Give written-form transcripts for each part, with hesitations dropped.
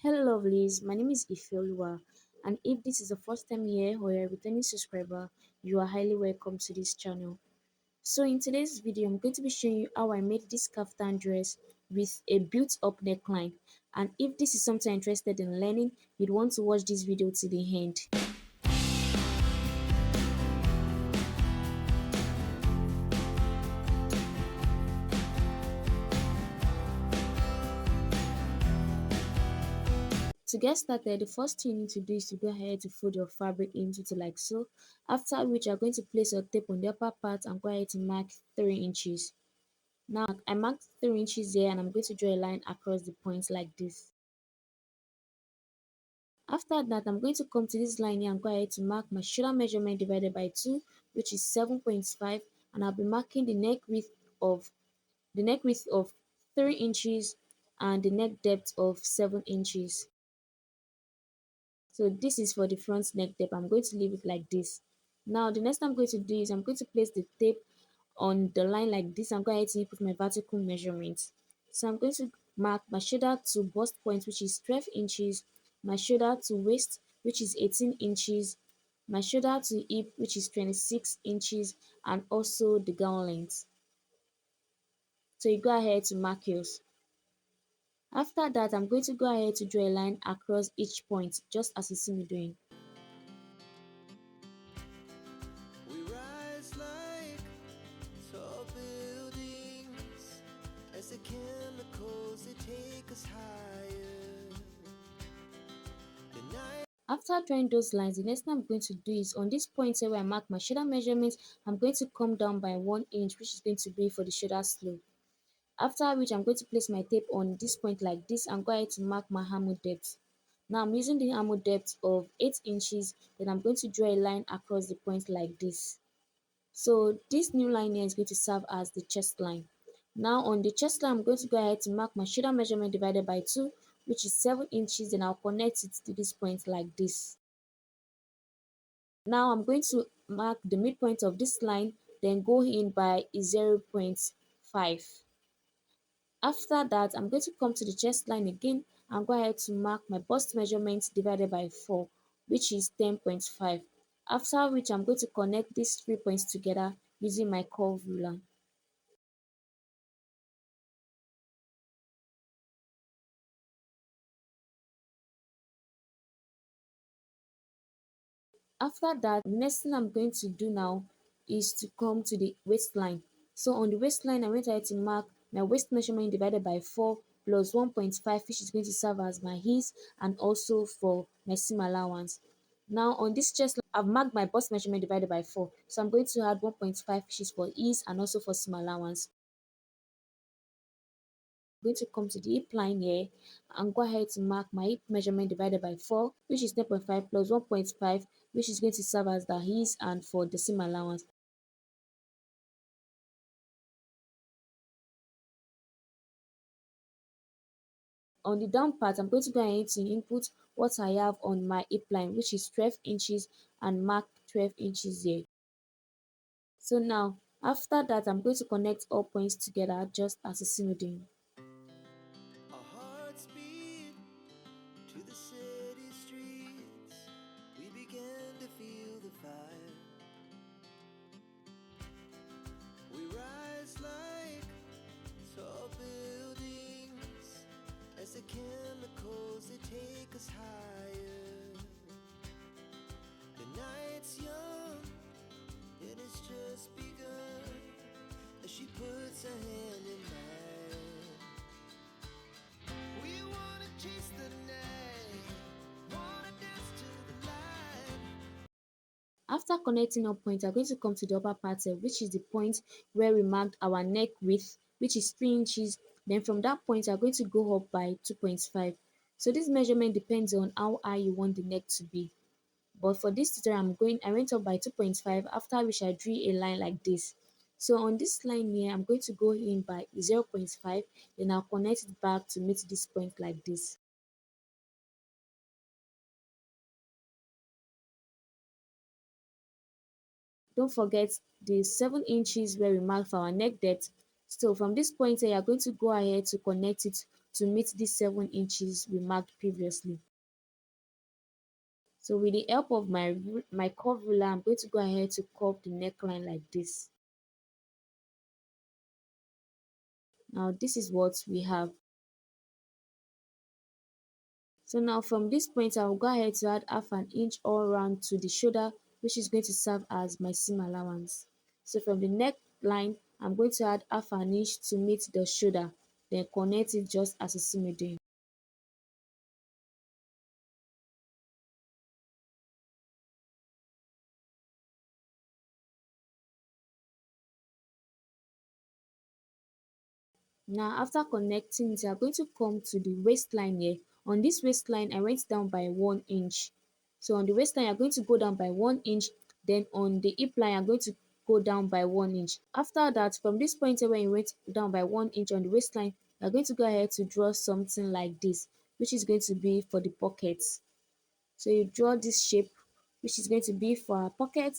Hello lovelies, my name is Ifeoluwa, and if this is the first time here or you're a returning subscriber, you are highly welcome to this channel. So in today's video, I'm going to be showing you how I made this kaftan dress with a built-up neckline. And if this is something you're interested in learning, you'd want to watch this video to the end. To get started, the first thing you need to do is to go ahead to fold your fabric into it like so, after which you're going to place your tape on the upper part and go ahead to mark 3 inches. Now I marked 3 inches here and I'm going to draw a line across the point like this. After that, I'm going to come to this line here and go ahead to mark my shoulder measurement divided by 2, which is 7.5, and I'll be marking the neck width of 3 inches and the neck depth of 7 inches. So this is for the front neck tape. I'm going to leave it like this. Now the next thing I'm going to do is I'm going to place the tape on the line like this. I'm going to input my vertical measurements. So I'm going to mark my shoulder to bust point, which is 12 inches, my shoulder to waist, which is 18 inches, my shoulder to hip, which is 26 inches, and also the gown length. So you go ahead to mark yours. After that, I'm going to go ahead to draw a line across each point, just as you see me doing. We rise like tall buildings as the chemicals they take us higher. The night After drawing those lines, the next thing I'm going to do is on this point here where I mark my shoulder measurements, I'm going to come down by 1 inch, which is going to be for the shoulder slope. After which I'm going to place my tape on this point like this and go ahead to mark my armhole depth. Now I'm using the armhole depth of 8 inches, then I'm going to draw a line across the point like this. So this new line here is going to serve as the chest line. Now on the chest line, I'm going to go ahead to mark my shoulder measurement divided by 2, which is 7 inches, and I'll connect it to this point like this. Now I'm going to mark the midpoint of this line, then go in by 0.5. After that, I'm going to come to the chest line again and go ahead to mark my bust measurement divided by 4, which is 10.5. After which, I'm going to connect these 3 points together using my curve ruler. After that, the next thing I'm going to do now is to come to the waistline. So on the waistline, I went ahead to mark my waist measurement divided by 4 plus 1.5, which is going to serve as my ease and also for my seam allowance. Now on this chest line, I've marked my bust measurement divided by 4. So I'm going to add 1.5, which is for ease and also for seam allowance. I'm going to come to the hip line here and go ahead to mark my hip measurement divided by 4, which is 10.5 plus 1.5, which is going to serve as the ease and for the seam allowance. On the down part, I'm going to go ahead to input what I have on my hip line, which is 12 inches, and mark 12 inches here. So now, after that, I'm going to connect all points together just as you see me doing. our hearts beat to the city streets. We began to feel the fire. We rise like tall buildings as the chemicals they take us higher. The night's young, it has just begun as she puts her hand in mine. We wanna chase the night, wanna dance to the light. After connecting all points, I'm going to come to the upper part here, which is the point where we marked our neck width, which is 3 inches. Then from that point, I'm going to go up by 2.5. So this measurement depends on how high you want the neck to be. But for this tutorial, I went up by 2.5, after which I drew a line like this. So on this line here, I'm going to go in by 0.5, then I'll connect it back to meet this point like this. Don't forget the 7 inches where we mark for our neck depth. So from this point here, you're going to go ahead to connect it to meet these 7 inches we marked previously. So with the help of my curve ruler, I'm going to go ahead to curve the neckline like this. Now this is what we have. So now from this point, I will go ahead to add half an inch all around to the shoulder, which is going to serve as my seam allowance. So from the neckline, I'm going to add half an inch to meet the shoulder, then connect it just as a seam doing. Now after connecting it, I'm going to come to the waistline here. On this waistline, I went down by 1 inch. So on the waistline, I'm going to go down by 1 inch. Then on the hip line, I'm going to go down by 1 inch. After that, from this point where you went down by 1 inch on the waistline, you're going to go ahead to draw something like this, which is going to be for the pockets. So you draw this shape, which is going to be for our pocket.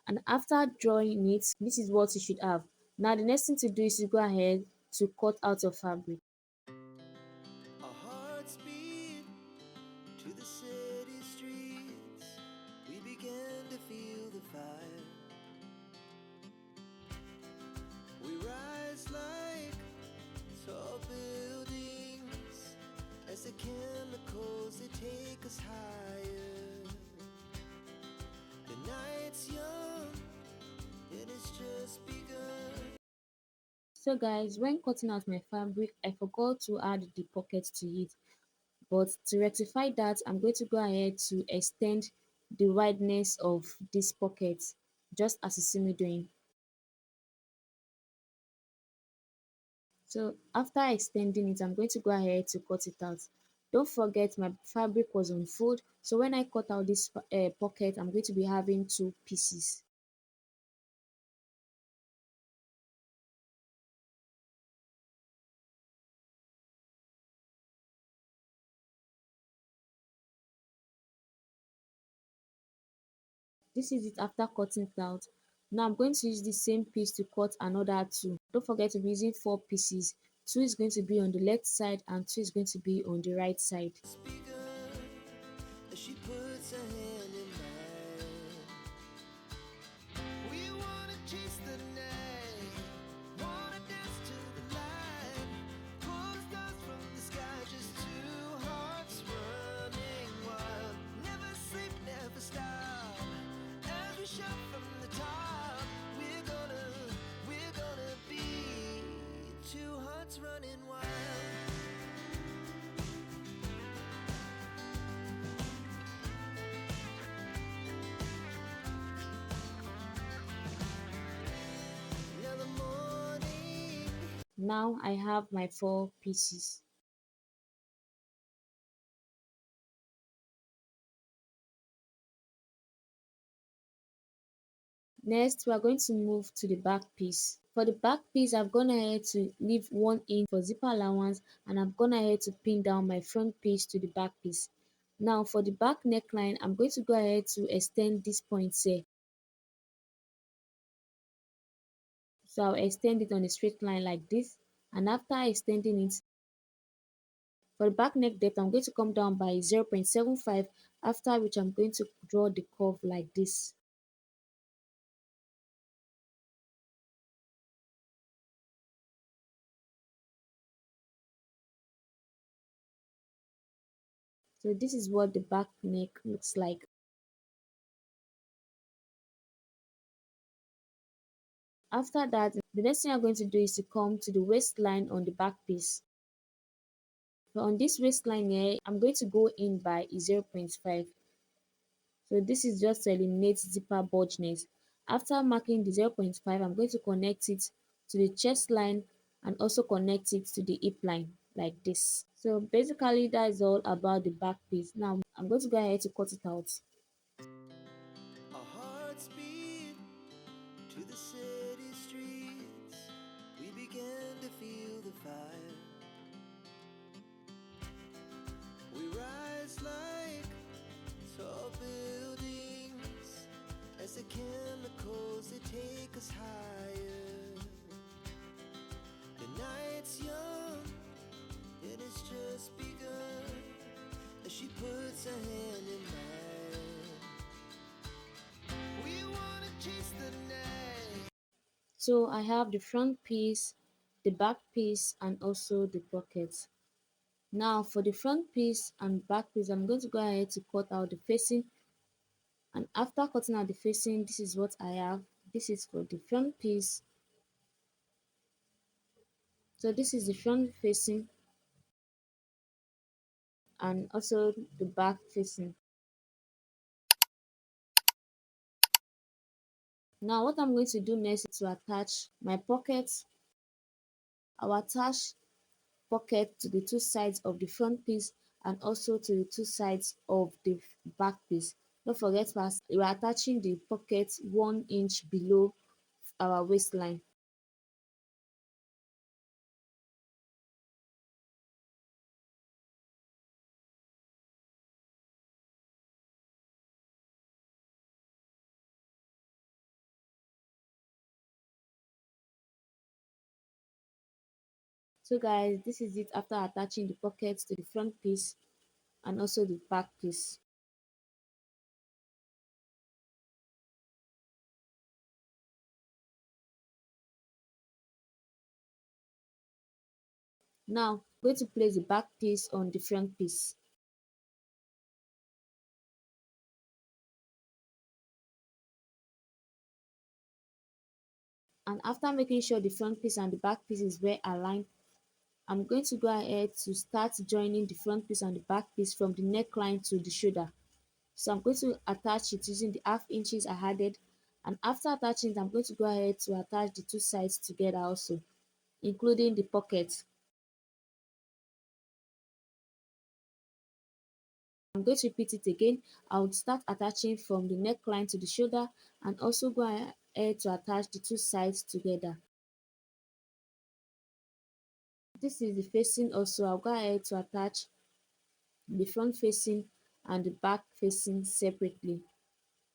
And after drawing it, this is what you should have. Now the next thing to do is to go ahead to cut out your fabric. Our hearts beat to the city streets. We began to feel the fire. We rise like tall buildings as the chemicals they take us higher. The night's young and it's just begun. So guys, when cutting out my fabric, I forgot to add the pocket to it. But to rectify that, I'm going to go ahead to extend the wideness of this pocket just as a semi doing. So after extending it, I'm going to go ahead to cut it out. Don't forget my fabric was on fold, so when I cut out this pocket, I'm going to be having 2 pieces. This is it after cutting it out. Now I'm going to use the same piece to cut another 2. Don't forget to be using 4 pieces. 2 is going to be on the left side and 2 is going to be on the right side. She puts her hand in mine. We wanna chase the night, wanna dance to the light. Pull the stars from the sky, just 2 hearts running wild. Never sleep, never stop. As we shout from the top, we're gonna be 2 hearts running wild. Now I have my 4 pieces. Next, we are going to move to the back piece. For the back piece, I've gone ahead to leave 1 inch for zipper allowance and I've gone ahead to pin down my front piece to the back piece. Now for the back neckline, I'm going to go ahead to extend this point here. So I'll extend it on a straight line like this, and after extending it, for the back neck depth, I'm going to come down by 0.75, after which I'm going to draw the curve like this. So this is what the back neck looks like. After that, the next thing I'm going to do is to come to the waistline on the back piece. So on this waistline here, I'm going to go in by 0.5. So this is just to eliminate zipper bulgeness. After marking the 0.5, I'm going to connect it to the chest line and also connect it to the hip line like this. So basically that is all about the back piece. Now I'm going to go ahead to cut it out. Our hearts beat to the city streets. We began to feel the fire. We rise like tall buildings as the chemicals they take us higher. The night it's young, and it's just begun. As she puts her hand in mine, we wanna chase the night. So I have the front piece, the back piece, and also the pockets. Now for the front piece and back piece, I'm going to go ahead to cut out the facing, and after cutting out the facing, this is what I have. This is for the front piece. So this is the front facing and also the back facing. Now what I'm going to do next is to attach my pockets. I'll attach pocket to the two sides of the front piece and also to the two sides of the back piece. Don't forget we're attaching the pocket 1 inch below our waistline. So guys, this is it after attaching the pockets to the front piece and also the back piece. Now I'm going to place the back piece on the front piece. And after making sure the front piece and the back piece is well aligned, I'm going to go ahead to start joining the front piece and the back piece from the neckline to the shoulder. So I'm going to attach it using the half inches I added, and after attaching it, I'm going to go ahead to attach the two sides together also, including the pocket. I'm going to repeat it again. I would start attaching from the neckline to the shoulder and also go ahead to attach the two sides together. This is the facing also. I'll go ahead to attach the front facing and the back facing separately.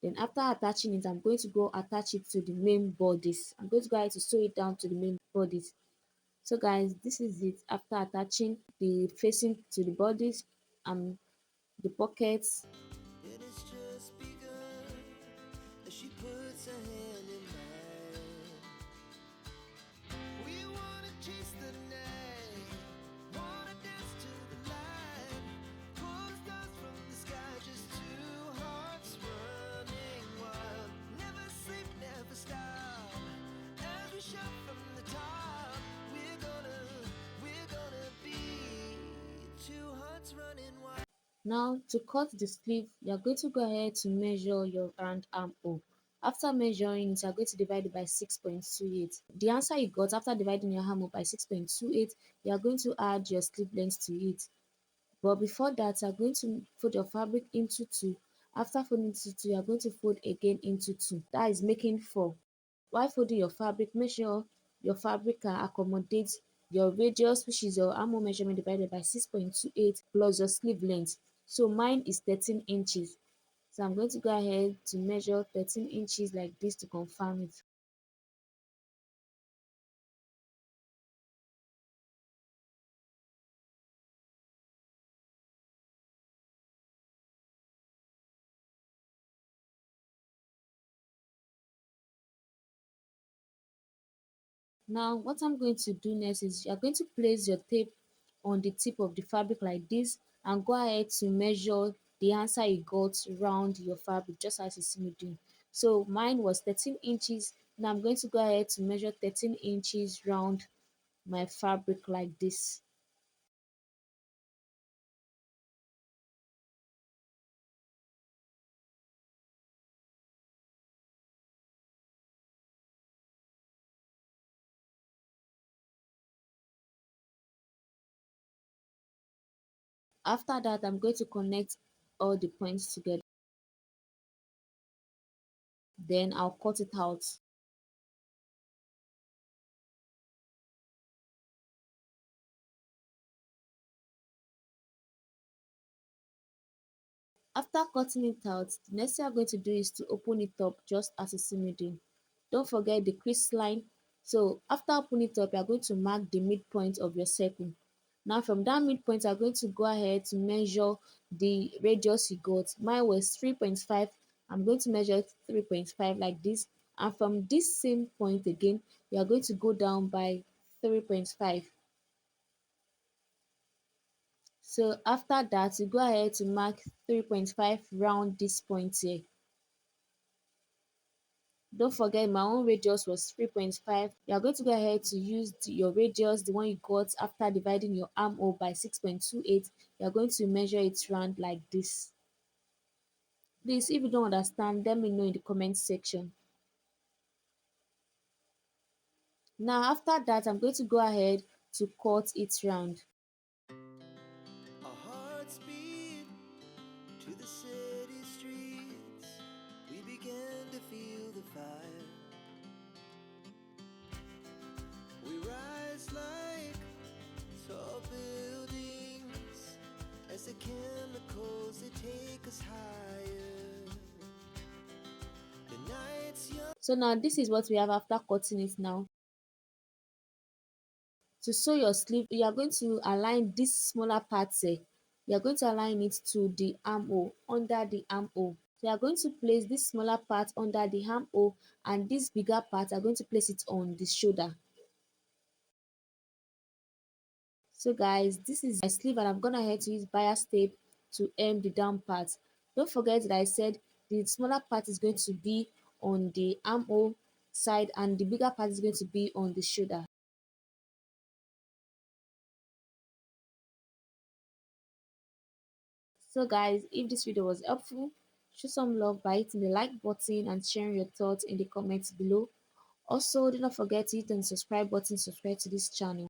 Then after attaching it, I'm going to go attach it to the main bodies. I'm going to go ahead to sew it down to the main bodies. So guys, this is it after attaching the facing to the bodies and the pockets. It has just begun. As she puts her hand in mine, we wanna chase the night, wanna dance to the light, pull the stars from the sky, just two hearts running wild. Never sleep, never stop. As we shout from the top, we're gonna be two hearts running wild. Now to cut the sleeve, you're going to go ahead to measure your round armhole. After measuring it, you're going to divide it by 6.28. The answer you got after dividing your armhole by 6.28, you are going to add your sleeve length to it. But before that, you're going to fold your fabric into two. After folding into two, you're going to fold again into two. That is making 4. While folding your fabric, make sure your fabric can accommodate your radius, which is your armhole measurement divided by 6.28 plus your sleeve length. So mine is 13 inches. So I'm going to go ahead to measure 13 inches like this to confirm it. Now what I'm going to do next is you're going to place your tape on the tip of the fabric like this and go ahead to measure the answer you got around your fabric just as you see me doing. So mine was 13 inches. Now I'm going to go ahead to measure 13 inches round my fabric like this. After that, I'm going to connect all the points together. Then I'll cut it out. After cutting it out, the next thing I'm going to do is to open it up just as you see me doing. Don't forget the crease line. So after opening it up, you are going to mark the midpoint of your circle. Now from that midpoint, you are going to go ahead to measure the radius you got. Mine was 3.5. I'm going to measure 3.5 like this. And from this same point again, you are going to go down by 3.5. So after that, you go ahead to mark 3.5 round this point here. Don't forget my own radius was 3.5. You are going to go ahead to use your radius, the one you got after dividing your armhole by 6.28. You are going to measure it round like this. Please, if you don't understand, let me know in the comment section. Now after that, I'm going to go ahead to cut it round. Our hearts beat to the city streets. We began to feel the fire. We rise like tall buildings as the chemicals they take us higher. The night's young. So now this is what we have after cutting it now. To sew your sleeve, you are going to align this smaller part here. You are going to align it to the armhole, under the armhole. So you are going to place this smaller part under the armhole, and this bigger part are going to place it on the shoulder. So guys, this is my sleeve and I'm gonna head to use bias tape to hem the down part. Don't forget that I said the smaller part is going to be on the armhole side and the bigger part is going to be on the shoulder. So guys, if this video was helpful, show some love by hitting the like button and sharing your thoughts in the comments below. Also, do not forget to hit the subscribe button to subscribe to this channel.